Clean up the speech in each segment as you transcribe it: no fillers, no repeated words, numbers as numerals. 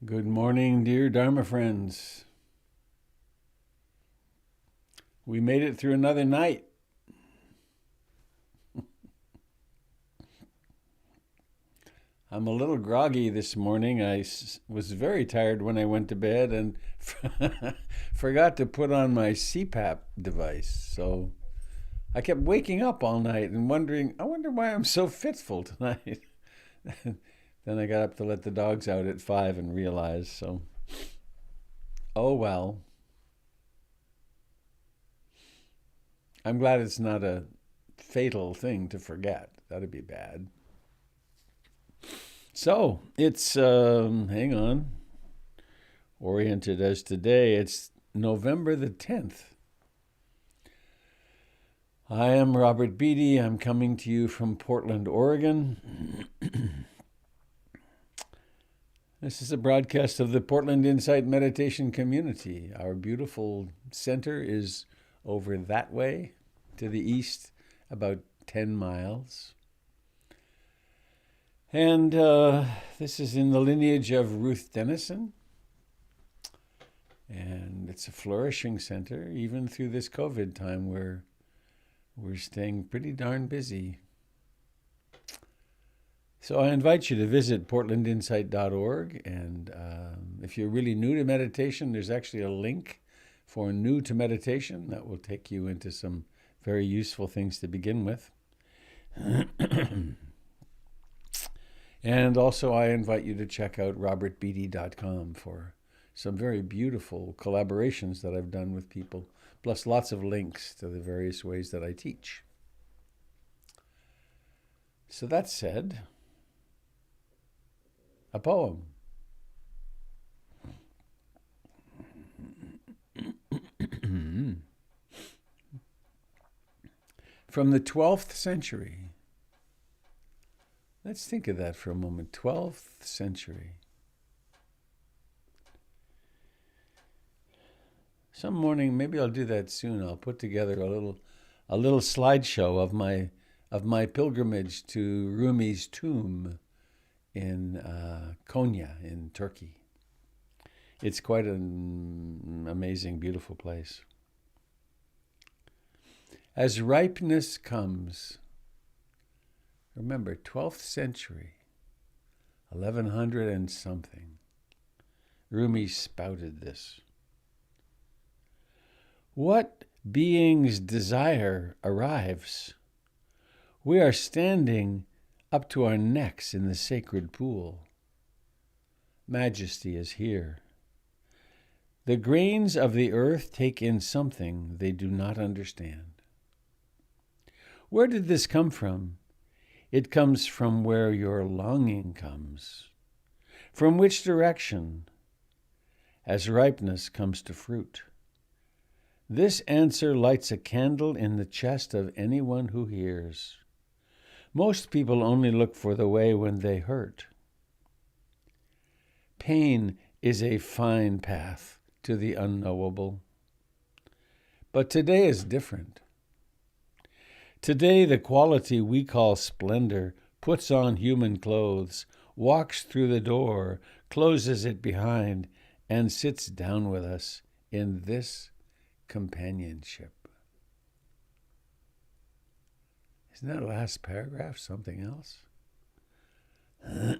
Good morning, dear Dharma friends. We made it through another night. I'm a little groggy this morning. Was very tired when I went to bed and forgot to put on my CPAP device. So I kept waking up all night and wondering, I wonder why I'm so fitful tonight. Then I got up to let the dogs out at 5 and realized, so oh well. I'm glad it's not a fatal thing to forget. That'd be bad. So it's, hang on, oriented as today, it's November the 10th. I am Robert Beatty. I'm coming to you from Portland, Oregon. This is a broadcast of the Portland Insight Meditation Community. Our beautiful center is over that way to the east, about 10 miles. And this is in the lineage of Ruth Denison. And it's a flourishing center, even through this COVID time where we're staying pretty darn busy. So I invite you to visit portlandinsight.org. And if you're really new to meditation, there's actually a link for new to meditation that will take you into some very useful things to begin with. And also I invite you to check out robertbeatty.com for some very beautiful collaborations that I've done with people, plus lots of links to the various ways that I teach. So that said, a poem. From the 12th century. Let's think of that for a moment. 12th century. Some morning, maybe I'll do that soon. I'll put together a little slideshow of my pilgrimage to Rumi's tomb in Konya in Turkey. It's quite an amazing, beautiful place. As ripeness comes, remember, 12th century, 1100 and something, Rumi spouted this. What being's desire arrives, we are standing up to our necks in the sacred pool. Majesty is here. The grains of the earth take in something they do not understand. Where did this come from? It comes from where your longing comes. From which direction? As ripeness comes to fruit. This answer lights a candle in the chest of anyone who hears. Most people only look for the way when they hurt. Pain is a fine path to the unknowable. But today is different. Today, the quality we call splendor puts on human clothes, walks through the door, closes it behind, and sits down with us in this companionship. Isn't that last paragraph something else? I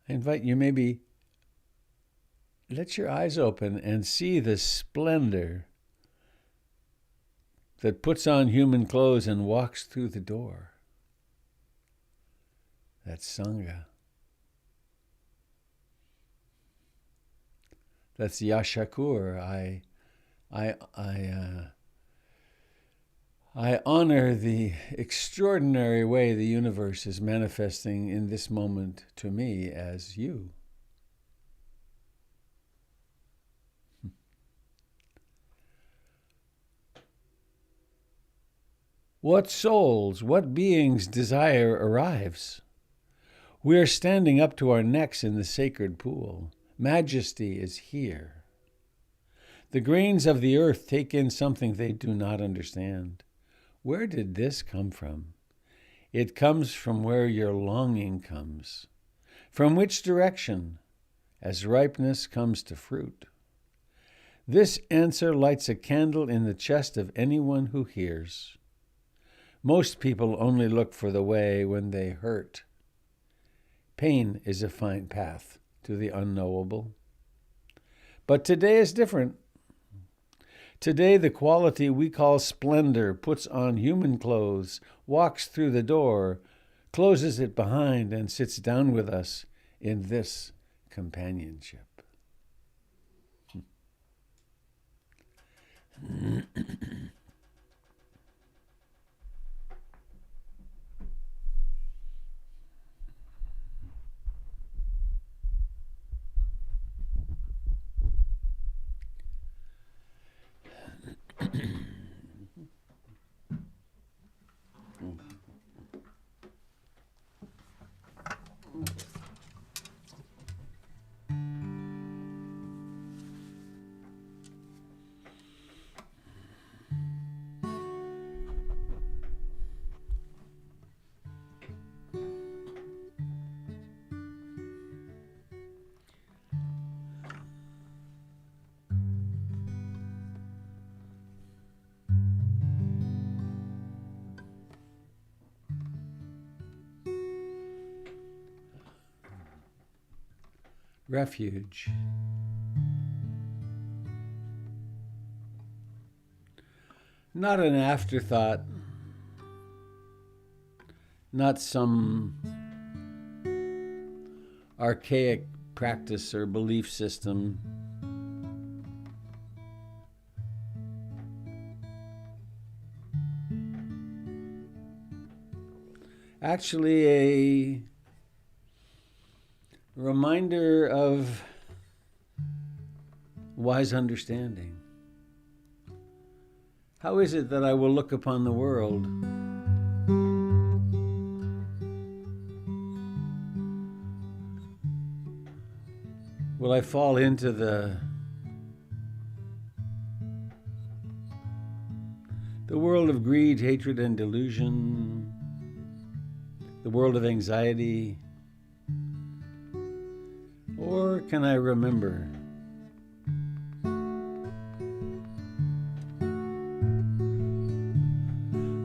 invite you maybe let your eyes open and see the splendor that puts on human clothes and walks through the door. That's Sangha. That's Yashakur. I honor the extraordinary way the universe is manifesting in this moment to me as you. What souls, what beings' desire arrives? We are standing up to our necks in the sacred pool. Majesty is here. The grains of the earth take in something they do not understand. Where did this come from? It comes from where your longing comes. From which direction, as ripeness comes to fruit? This answer lights a candle in the chest of anyone who hears. Most people only look for the way when they hurt. Pain is a fine path to the unknowable. But today is different. Today, the quality we call splendor puts on human clothes, walks through the door, closes it behind, and sits down with us in this companionship. Refuge. Not an afterthought, not some archaic practice or belief system. Actually, a reminder of wise understanding. How is it that I will look upon the world? Will I fall into the world of greed, hatred, and delusion? The world of anxiety? Or can I remember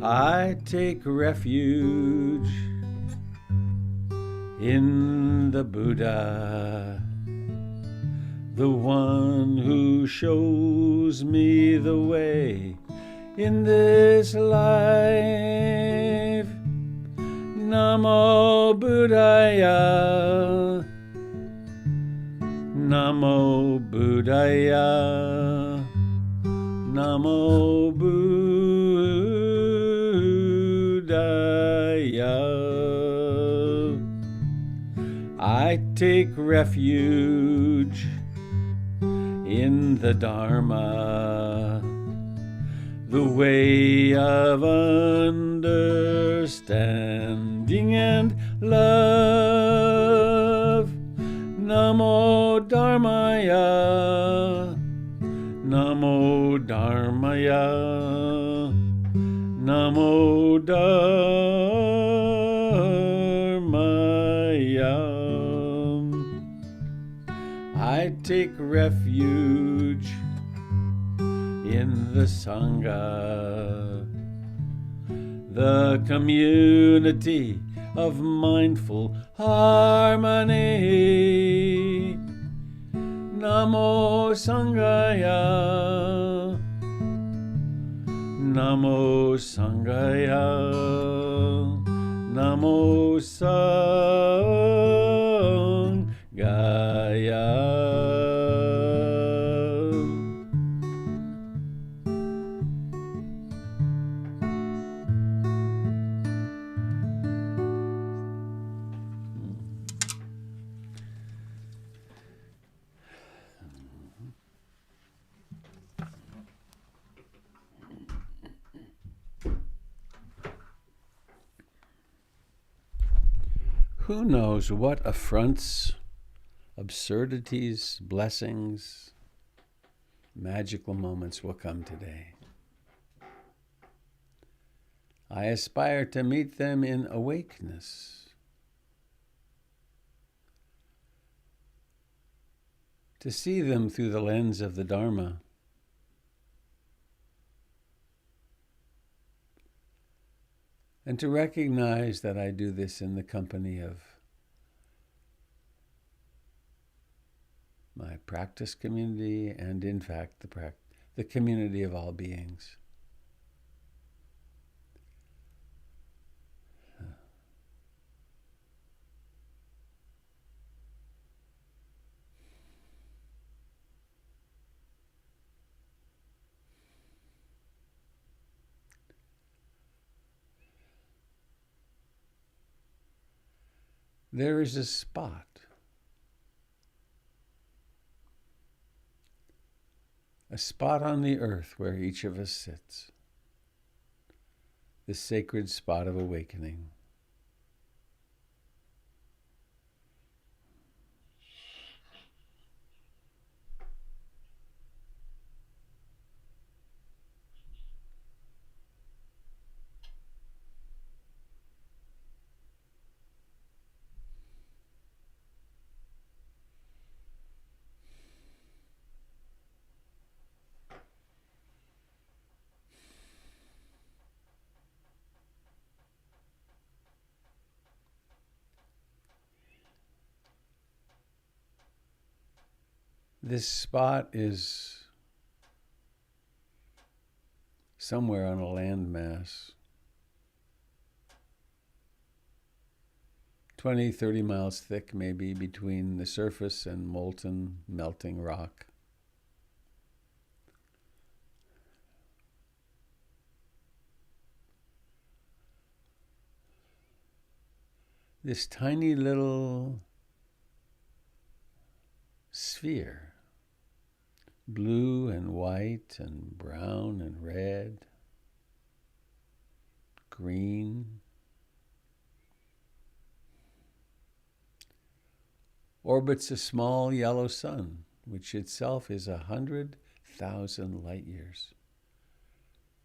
I take refuge in the Buddha, the one who shows me the way in this life. Namo Buddhaya, Namo Buddhaya, Namo Buddhaya. I take refuge in the Dharma, the way of understanding and love. Namo Dharmaya, Namo Dharmaya, Namo Dharmaya. I take refuge in the Sangha, the community of mindful harmony. Namo Sanghaya, Namo Sanghaya, Namo Sanghaya. Who knows what affronts, absurdities, blessings, magical moments will come today. I aspire to meet them in awakeness. to see them through the lens of the Dharma. And to recognize that I do this in the company of my practice community and, in fact, the community of all beings. There is a spot on the earth where each of us sits, the sacred spot of awakening. This spot is somewhere on a landmass, 20, 30 miles thick maybe, between the surface and molten, melting rock. This tiny little sphere, blue and white and brown and red, green, orbits a small yellow sun, which itself is 100,000 light years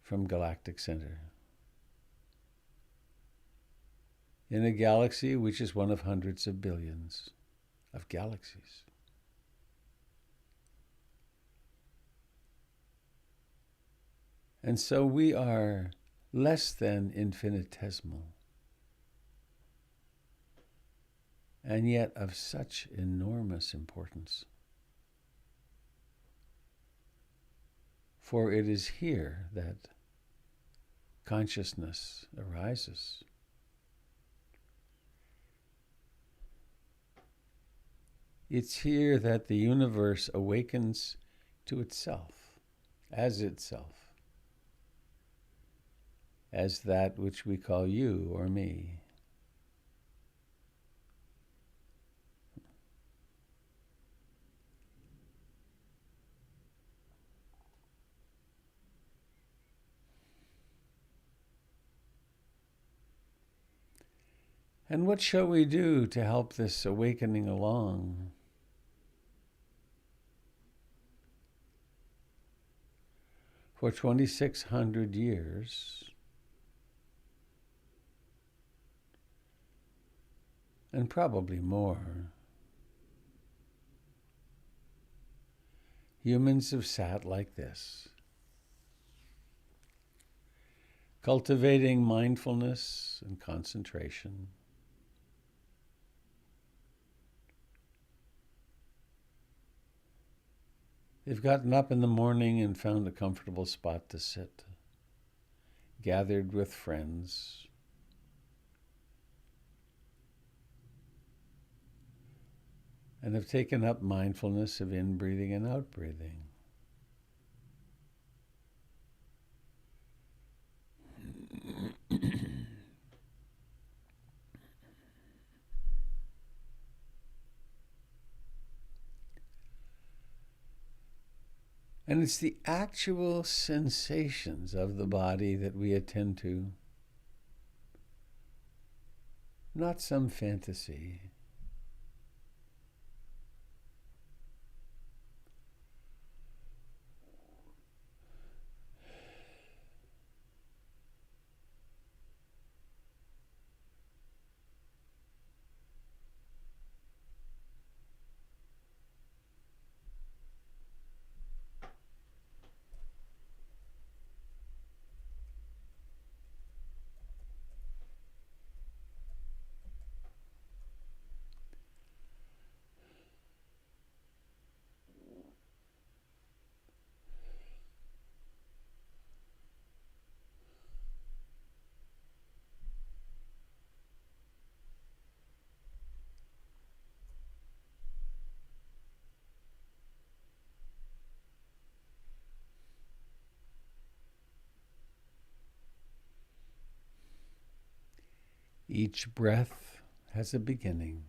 from galactic center, in a galaxy which is one of hundreds of billions of galaxies. And so we are less than infinitesimal, and yet of such enormous importance. For it is here that consciousness arises. It's here that the universe awakens to itself, as that which we call you or me. And what shall we do to help this awakening along? For 2,600 years, and probably more, humans have sat like this, cultivating mindfulness and concentration. They've gotten up in the morning and found a comfortable spot to sit, gathered with friends, and have taken up mindfulness of in-breathing and out-breathing. And it's the actual sensations of the body that we attend to, not some fantasy. Each breath has a beginning.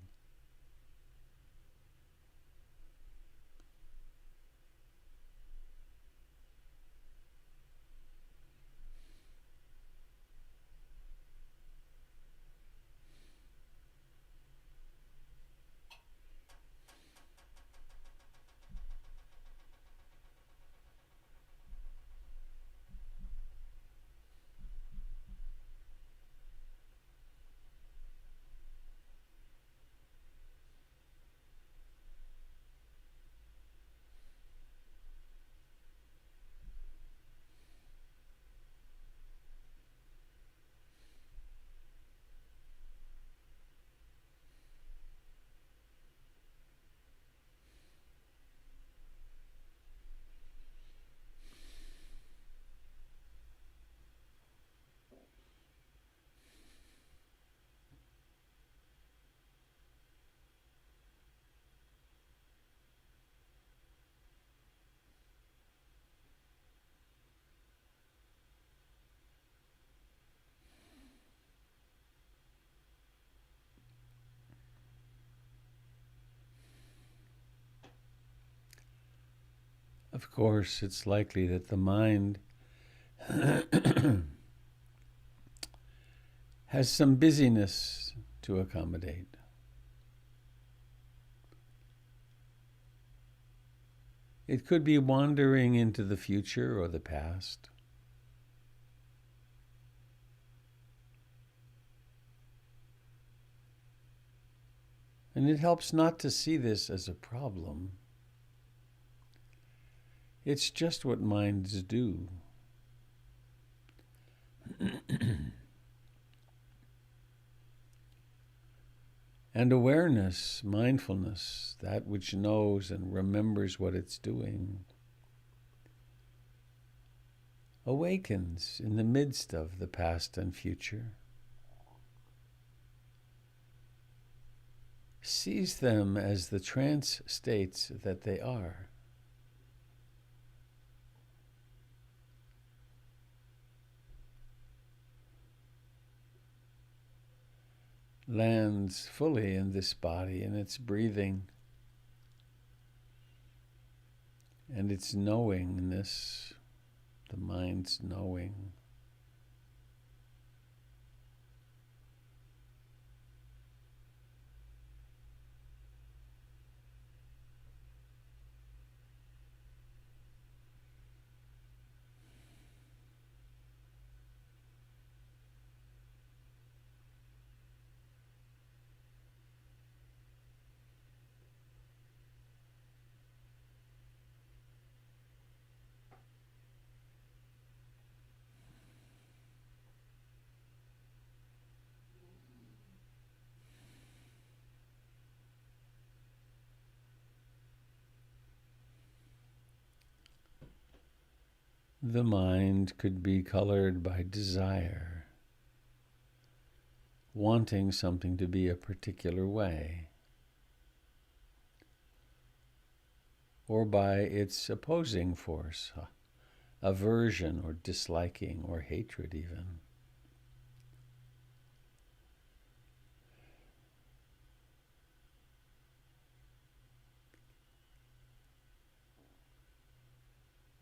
Of course, it's likely that the mind has some busyness to accommodate. It could be wandering into the future or the past. And it helps not to see this as a problem. It's just what minds do. And awareness, mindfulness, that which knows and remembers what it's doing, awakens in the midst of the past and future. Sees them as the trance states that they are. Lands fully in this body, in its breathing and its knowingness, the mind's knowing. The mind could be colored by desire, wanting something to be a particular way, or by its opposing force, aversion or disliking or hatred even.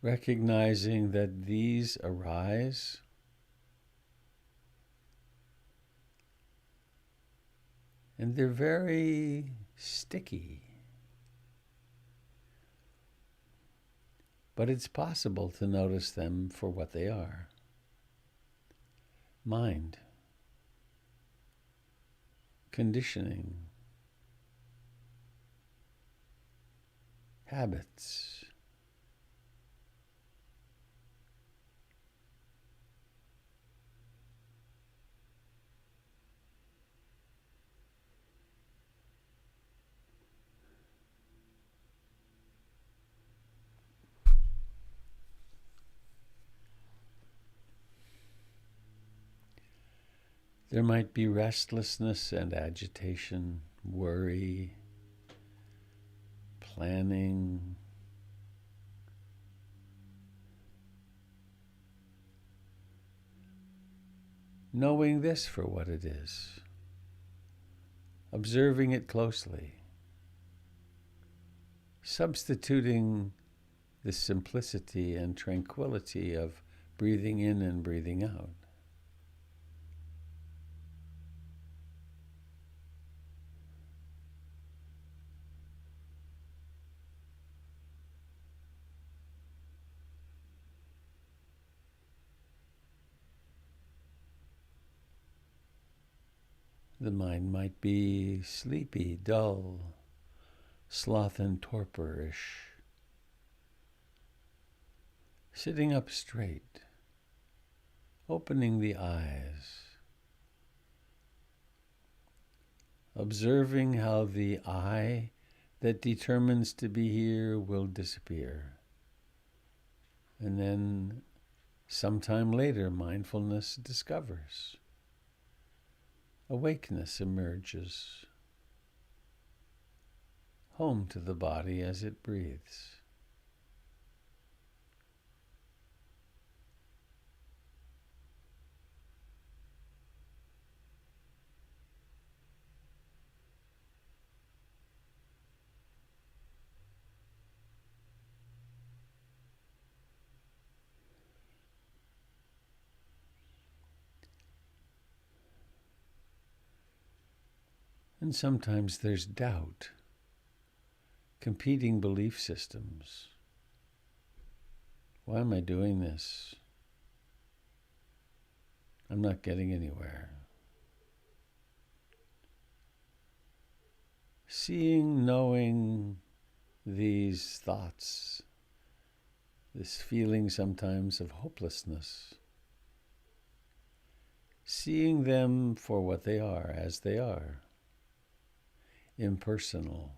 Recognizing that these arise and they're very sticky. But it's possible to notice them for what they are. Mind, conditioning, habits. There might be restlessness and agitation, worry, planning, knowing this for what it is. observing it closely, substituting the simplicity and tranquility of breathing in and breathing out. The mind might be sleepy, dull, sloth and torporish. Sitting up straight, opening the eyes, observing how the I that determines to be here will disappear. And then sometime later, mindfulness discovers. Awakeness emerges, home to the body as it breathes. And sometimes there's doubt, competing belief systems. Why am I doing this? I'm not getting anywhere. Seeing, knowing these thoughts, this feeling sometimes of hopelessness, seeing them for what they are, as they are, impersonal.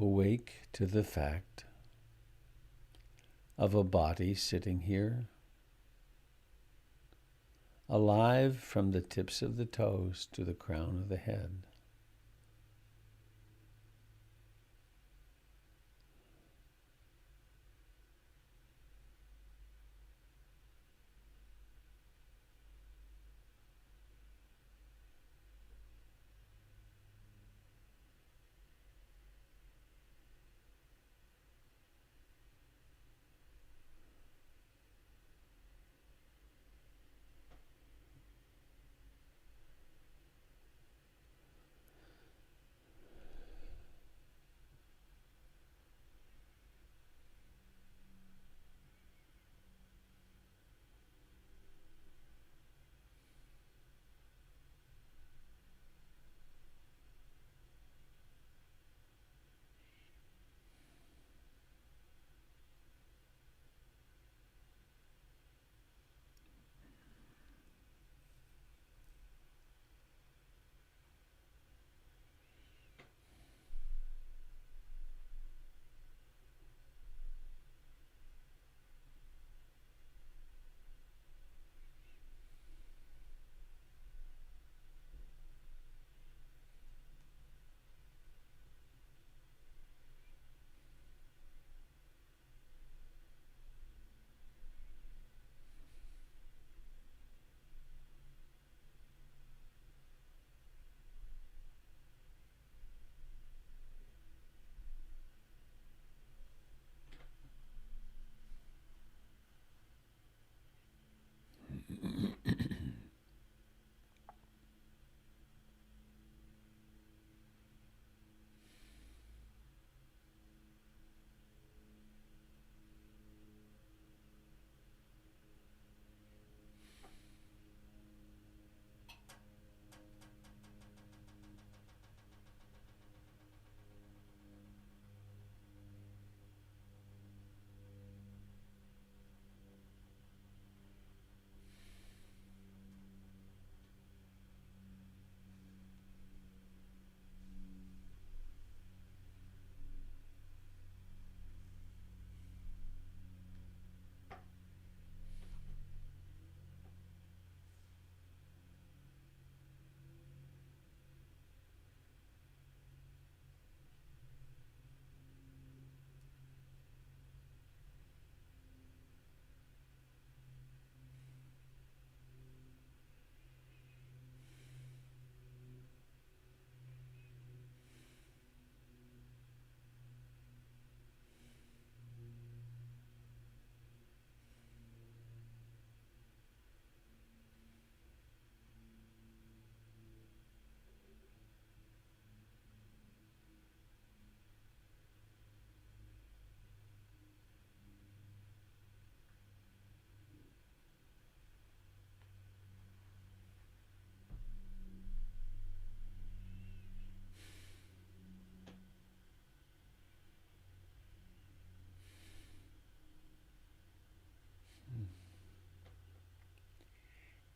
awake to the fact of a body sitting here, alive from the tips of the toes to the crown of the head.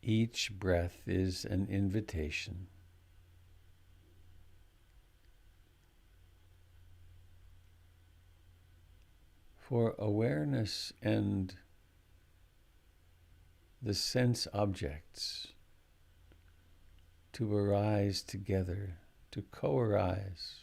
Each breath is an invitation for awareness and the sense objects to arise together, to co-arise.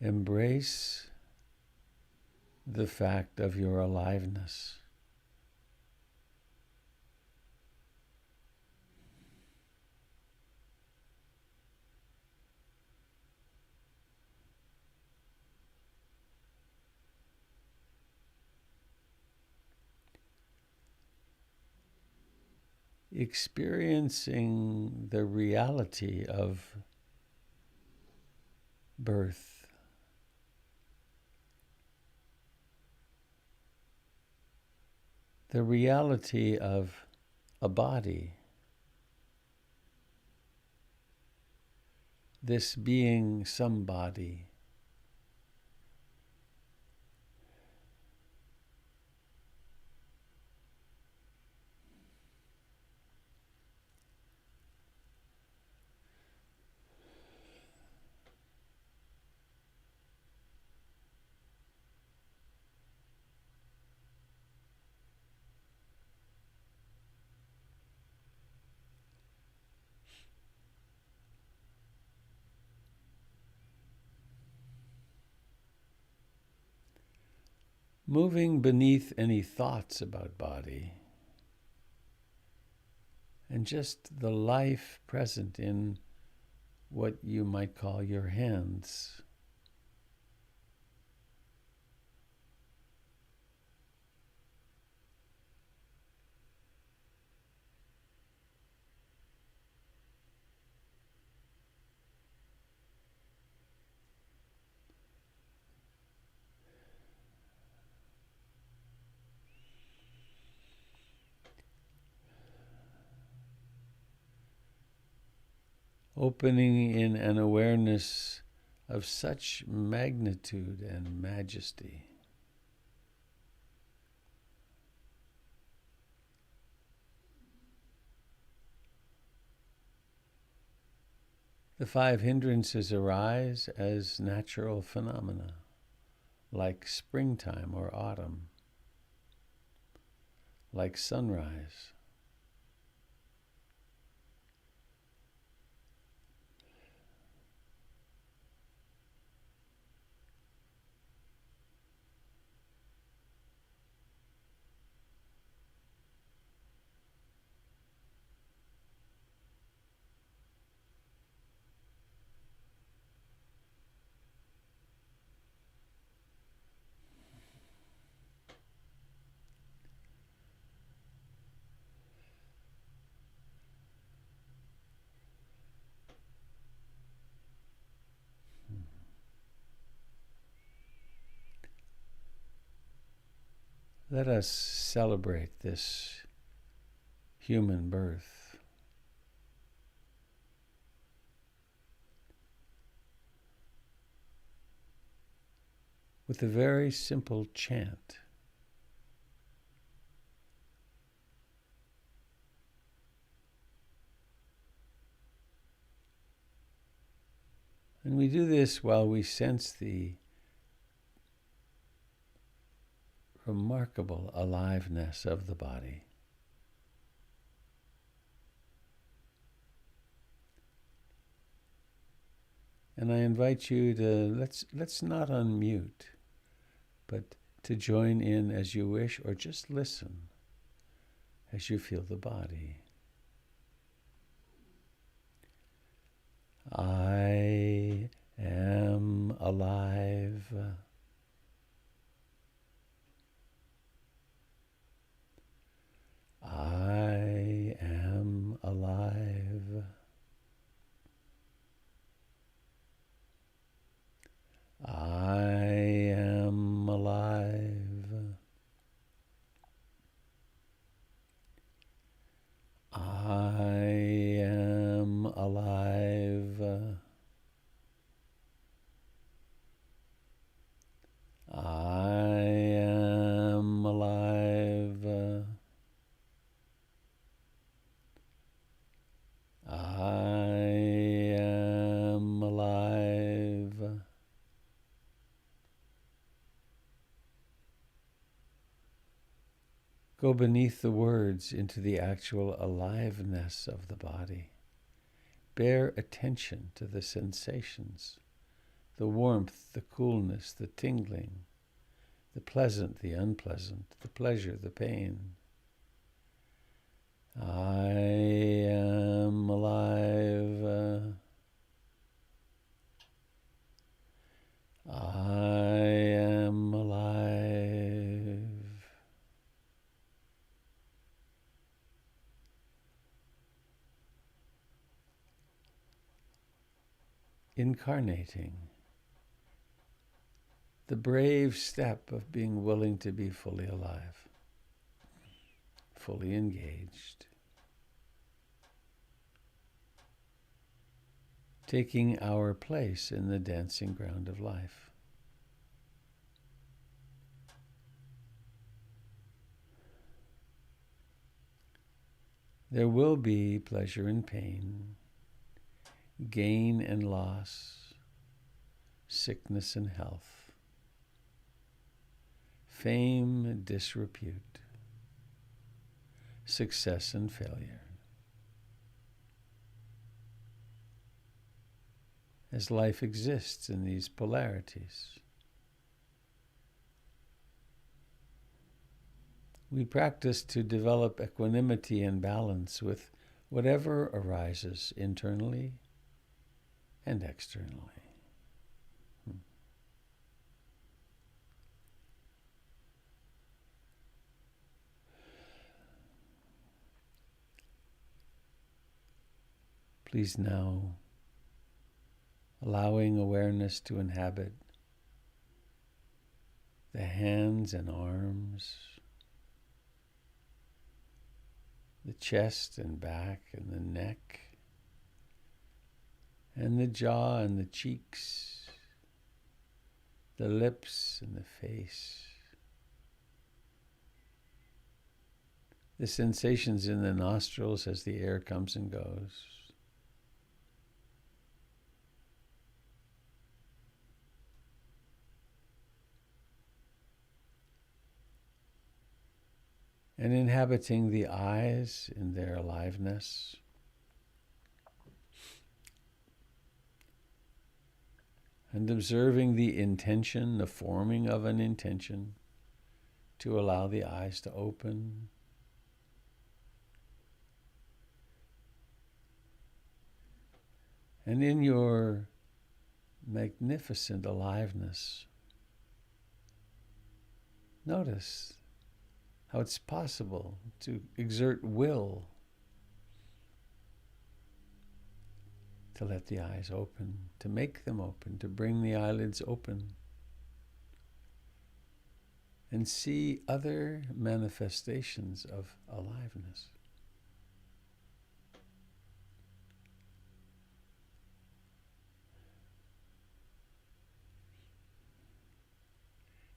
Embrace the fact of your aliveness. experiencing the reality of birth, the reality of a body, this being somebody. Moving beneath any thoughts about body, and just the life present in what you might call your hands. Opening in an awareness of such magnitude and majesty. The five hindrances arise as natural phenomena, like springtime or autumn, like sunrise. Let us celebrate this human birth. With a very simple chant. And we do this while we sense the remarkable aliveness of the body. And I invite you to, let's not unmute, but to join in as you wish, or just listen as you feel the body. I am alive. I am alive. I am alive. I am alive. I am alive. I am alive. Go beneath the words into the actual aliveness of the body. Bear attention to the sensations, the warmth, the coolness, the tingling, the pleasant, the unpleasant, the pleasure, the pain. I am alive. I am alive. incarnating the brave step of being willing to be fully alive, fully engaged, taking our place in the dancing ground of life. There will be pleasure and pain, gain and loss, sickness and health, fame and disrepute, success and failure. As life exists in these polarities, we practice to develop equanimity and balance with whatever arises internally and externally. Please now, allowing awareness to inhabit the hands and arms, the chest and back and the neck, and the jaw and the cheeks, the lips and the face, the sensations in the nostrils as the air comes and goes. And inhabiting the eyes in their aliveness. And observing the intention, the forming of an intention to allow the eyes to open. And in your magnificent aliveness, notice how it's possible to exert will to let the eyes open, to make them open, to bring the eyelids open, and see other manifestations of aliveness.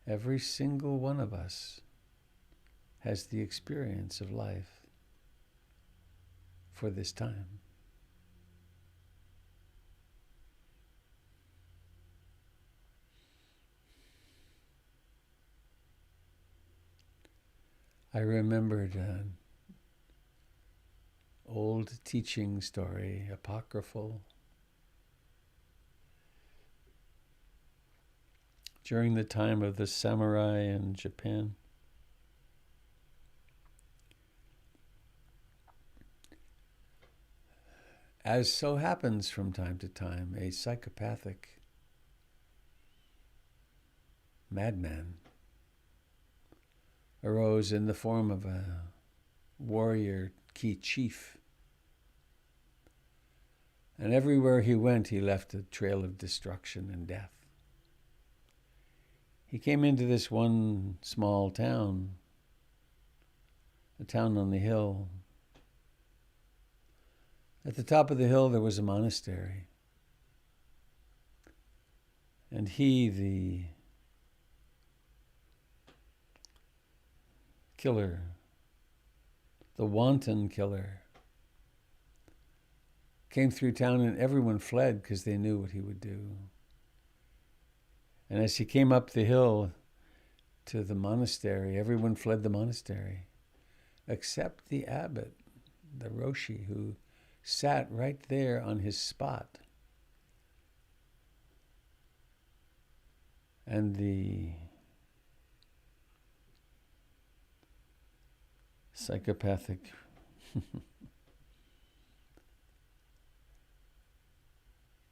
Every single one of us has the experience of life for this time. I remembered an old teaching story, apocryphal, during the time of the samurai in Japan. As so happens from time to time, a psychopathic madman arose in the form of a warrior key chief. And everywhere he went, he left a trail of destruction and death. He came into this one small town, a town on the hill. At the top of the hill, there was a monastery. And he, the killer, the wanton killer, came through town and everyone fled because they knew what he would do. And as he came up the hill to the monastery, everyone fled the monastery, except the abbot, the Roshi, who sat right there on his spot. And the psychopathic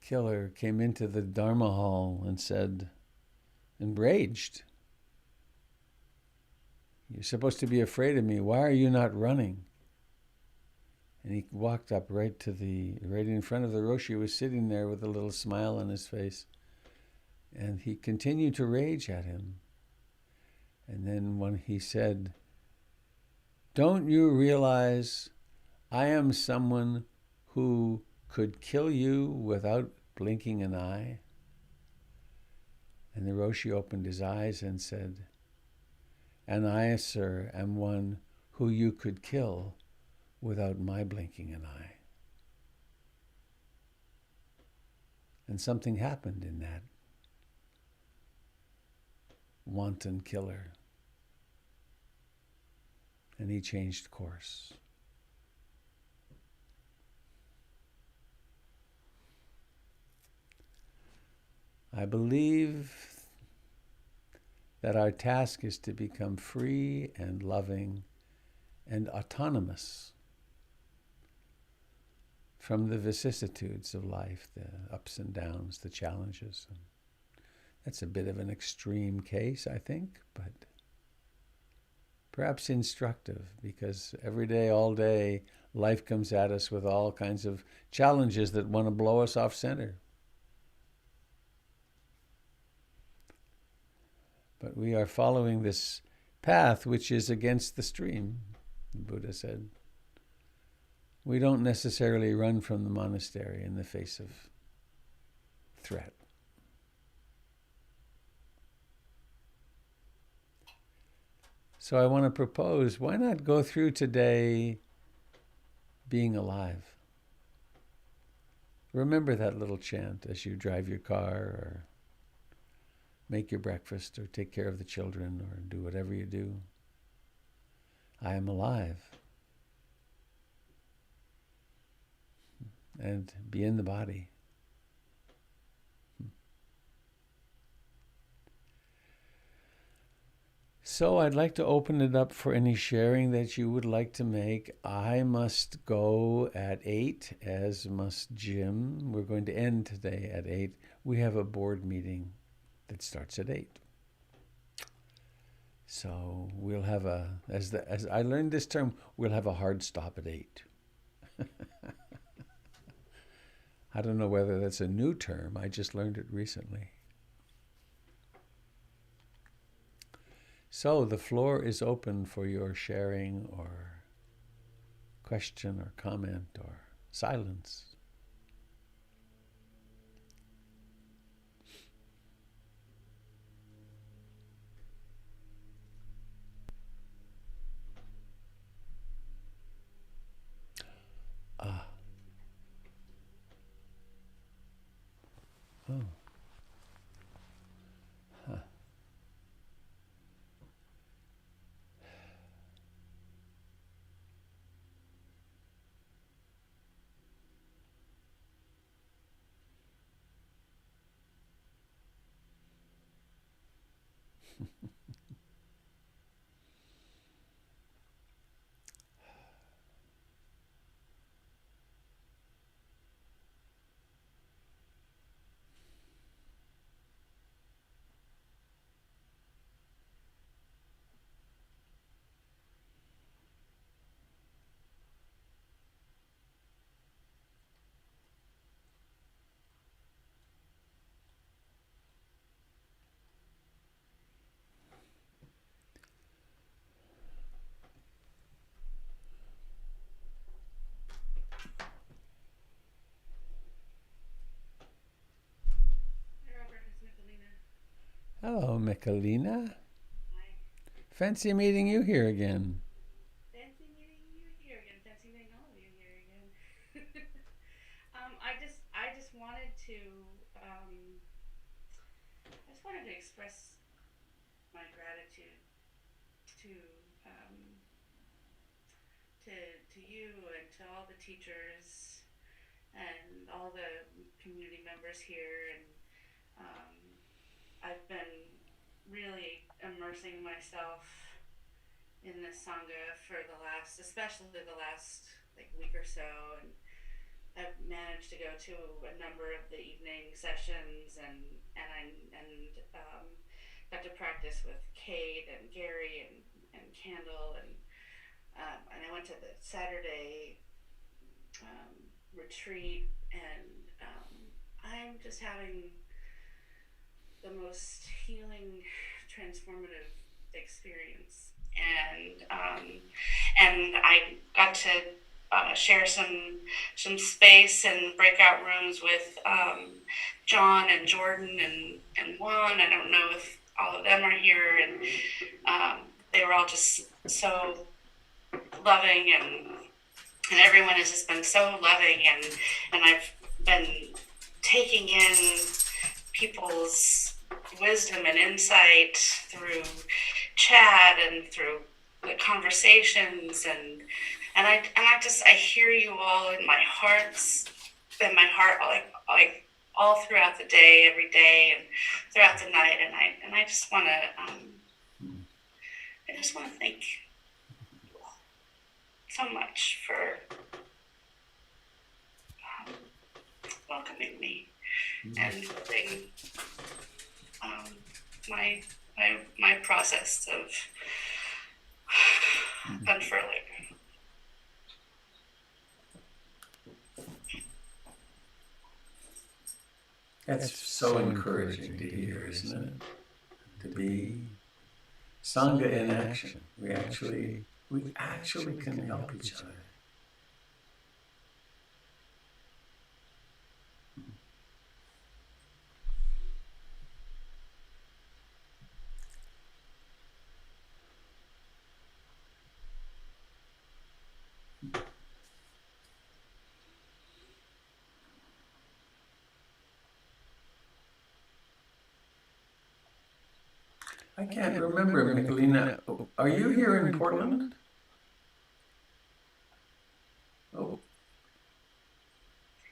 killer came into the Dharma hall and said, enraged, "You're supposed to be afraid of me. Why are you not running?" And he walked up right in front of the Roshi, who was sitting there with a little smile on his face. And he continued to rage at him. And then when he said, "Don't you realize I am someone who could kill you without blinking an eye?" And the Roshi opened his eyes and said, "And I, sir, am one who you could kill without my blinking an eye." And something happened in that wanton killer. And he changed course. I believe that our task is to become free and loving and autonomous from the vicissitudes of life, the ups and downs, the challenges. That's a bit of an extreme case, I think, but perhaps instructive, because every day, all day, life comes at us with all kinds of challenges that want to blow us off center. But we are following this path which is against the stream, the Buddha said. We don't necessarily run from the monastery in the face of threat. So I want to propose, why not go through today being alive? Remember that little chant as you drive your car or make your breakfast or take care of the children or do whatever you do. I am alive. And be in the body. So I'd like to open it up for any sharing that you would like to make. I must go at 8, as must Jim. We're going to end today at 8. We have a board meeting that starts at 8. So we'll have as I learned this term, we'll have a hard stop at 8. I don't know whether that's a new term. I just learned it recently. So the floor is open for your sharing or question or comment or silence. Ah. Oh. Huh. Hello, Michelina. Hi. Fancy meeting you here again. Fancy meeting you here again. Fancy meeting all of you here again. I just wanted to, I just wanted to express my gratitude to, um, to you and to all the teachers and all the community members here. And um, I've been really immersing myself in this sangha for especially the last like week or so, and I've managed to go to a number of the evening sessions, and got to practice with Kate and Gary and Candle, and I went to the Saturday retreat, and I'm just having the most healing, transformative experience. And I got to share some space and breakout rooms with John and Jordan and Juan. I don't know if all of them are here, and they were all just so loving, and everyone has just been so loving, and I've been taking in people's wisdom and insight through chat and through the conversations, and I hear you all in my heart, like all throughout the day, every day, and throughout the night, and I just want to thank you all so much for welcoming me and helping my my process of unfurling. That's so encouraging to hear, isn't it? To be Sangha in action. We actually can help each other. I can't remember, Lena. Are you here in Portland? Oh.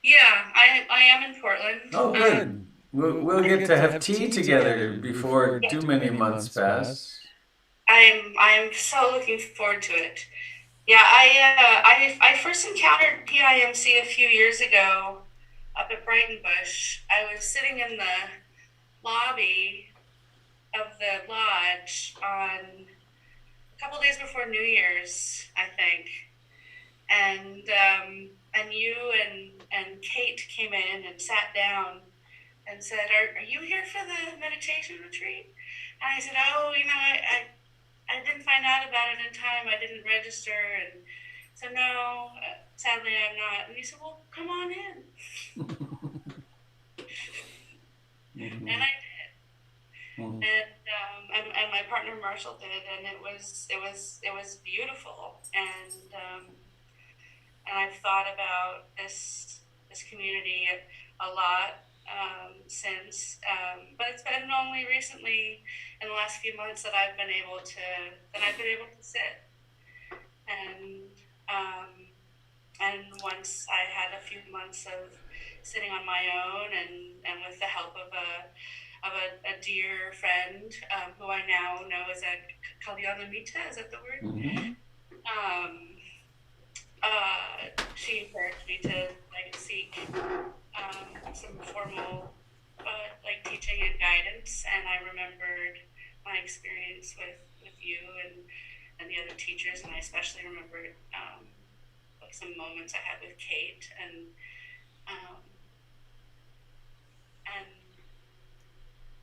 Yeah, I am in Portland. Oh, good. We'll get to have tea together before too many months pass. I'm so looking forward to it. Yeah, I first encountered PIMC a few years ago up at Brighton Bush. I was sitting in the lobby of the lodge on a couple days before New Year's, I think, and you and Kate came in and sat down and said, "Are you here for the meditation retreat?" And I said, "Oh, I didn't find out about it in time. I didn't register." And so, "No, sadly, I'm not." And he said, "Well, come on in." Mm-hmm. And I did. Mm-hmm. And my partner Marshall did, and it was beautiful. And I've thought about this community a lot since, but it's been only recently in the last few months that I've been able to sit, and once I had a few months of sitting on my own, and with the help of a dear friend who I now know as a Kalyanamita, is that the word? Mm-hmm. She encouraged me to seek some formal teaching and guidance, and I remembered my experience with you and the other teachers, and I especially remembered some moments I had with Kate, and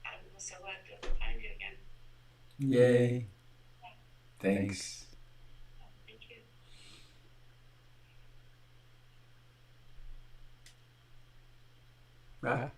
I'm so glad to find you again. Yay. Thanks. Thank you. Right.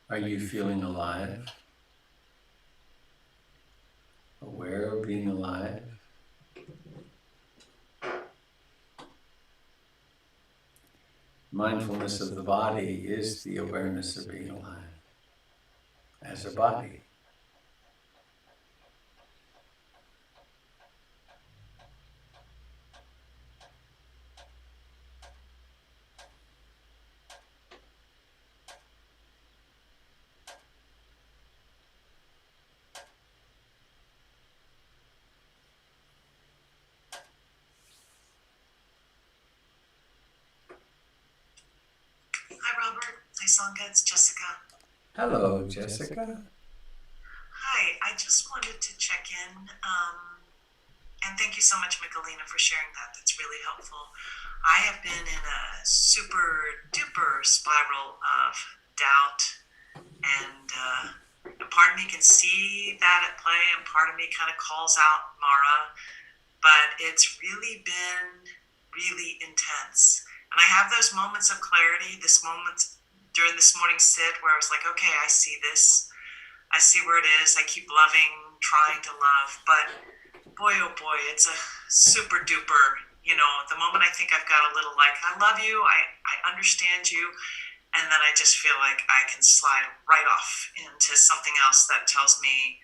Are you feeling alive? Aware of being alive? Mindfulness of the body is the awareness of being alive as a body. Hi, Robert. Hi, Songa. It's Jessica. Hello, Jessica. Hi. I just wanted to check in. And thank you so much, Michelina, for sharing that. That's really helpful. I have been in a super duper spiral of doubt, and a part of me can see that at play, and part of me kind of calls out Mara, but it's really been really intense. And I have those moments of clarity, this moment during this morning sit where I was like, okay, I see this. I see where it is. I keep loving, trying to love. But boy, oh boy, it's a super duper, the moment I think I've got a little like, I love you, I understand you. And then I just feel like I can slide right off into something else that tells me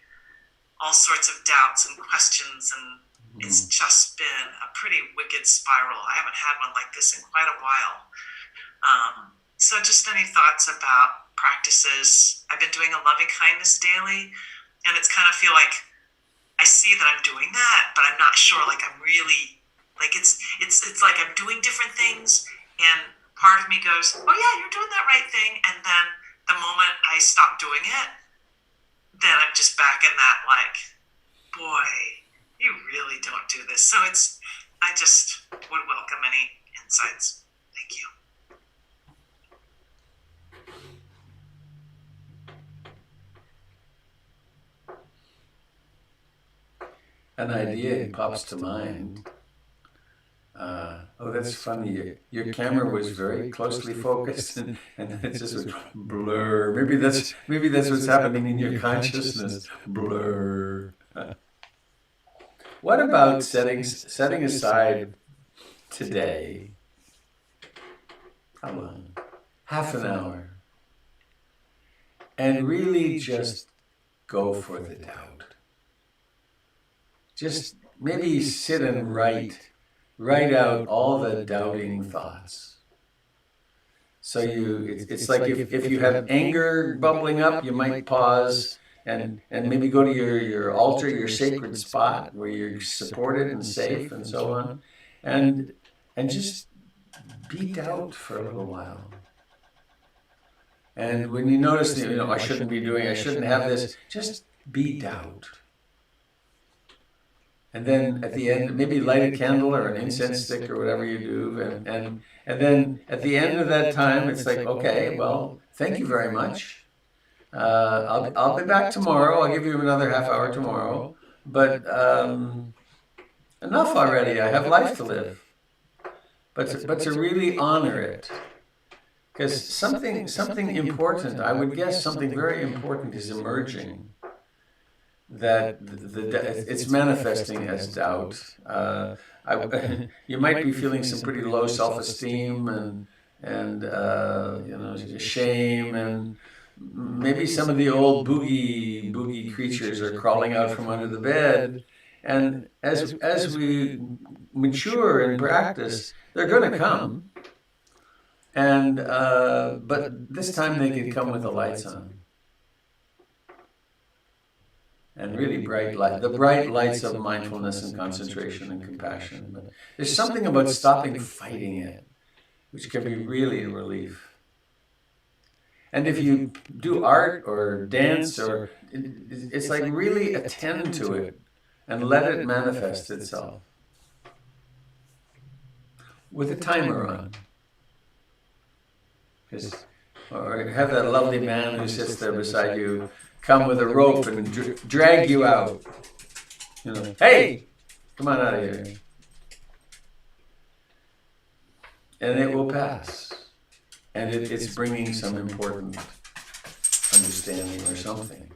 all sorts of doubts and questions, and it's just been a pretty wicked spiral. I haven't had one like this in quite a while. So just any thoughts about practices? I've been doing a loving kindness daily, and it's kind of feel like I see that I'm doing that, but I'm not sure, like I'm really, like it's like I'm doing different things, and part of me goes, oh yeah, you're doing that right thing, and then the moment I stop doing it, then I'm just back in that like, boy, you really don't do this. So I just would welcome any insights. Thank you. An idea pops to mind. That's funny. Your camera was very closely focused, and it just was blur. Maybe that's what's happening in your consciousness. Blur. What about setting aside today? How long? Half an hour, and really just go for the doubt. Just maybe sit and write out all the doubting thoughts. So it's like if you have anger bubbling up, you might pause and maybe go to your altar, your sacred spot where you're supported and safe and so on, and just be doubt for a little while. And when you notice that, I shouldn't have this, just be doubt. And then at the end, maybe light a candle or an incense stick or whatever you do. And then at the end of that time, it's like, okay, well, thank you very much. I'll be back tomorrow. I'll give you another half hour tomorrow. But enough already. I have life to live. But to really honor it. Because something important, I would guess something very important is emerging. That it's manifesting as doubt. You might be feeling some pretty low self-esteem and shame, and maybe some of the old boogie creatures are crawling out from under the bed. And as we mature in practice, they're going to come. And but this time they can come with the lights on. And really bright light, the bright lights of mindfulness and concentration and compassion. But there's something about stopping fighting it, which can be really a relief. And if you do art or dance, or it's like really attend to it and let it manifest itself with a timer on. Or have that lovely man who sits there beside you come with a rope and drag you out. Hey, come on out of here. And it will pass. And it's bringing some important understanding or something.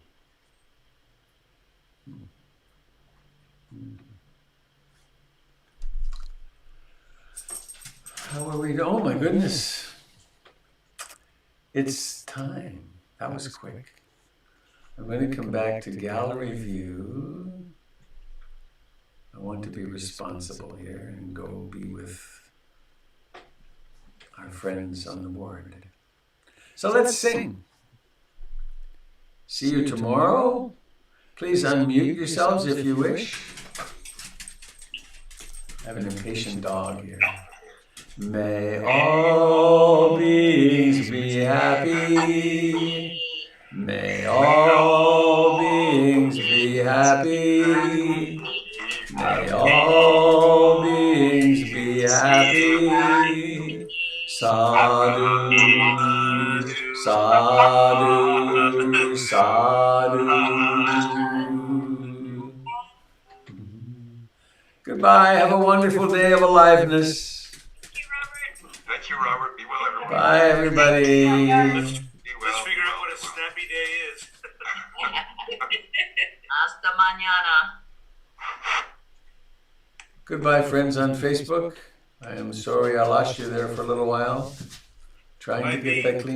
How are we doing? Oh my goodness. It's time. That was quick. I'm going to come back to gallery view. I want to be responsible here and go be with our friends on the board. So let's sing. See you tomorrow. Please unmute yourselves if you wish. I have an impatient dog here. May all beings be happy. May all beings be happy. May all beings be happy. Sadhu, sadhu, sadhu. Goodbye. Have a wonderful day of aliveness. Thank you, Robert. Be well, everybody. Bye, everybody. Be well. Let's figure out what a snappy day is. Hasta mañana. Goodbye, friends on Facebook. I am sorry I lost you there for a little while. Trying to get that cleaned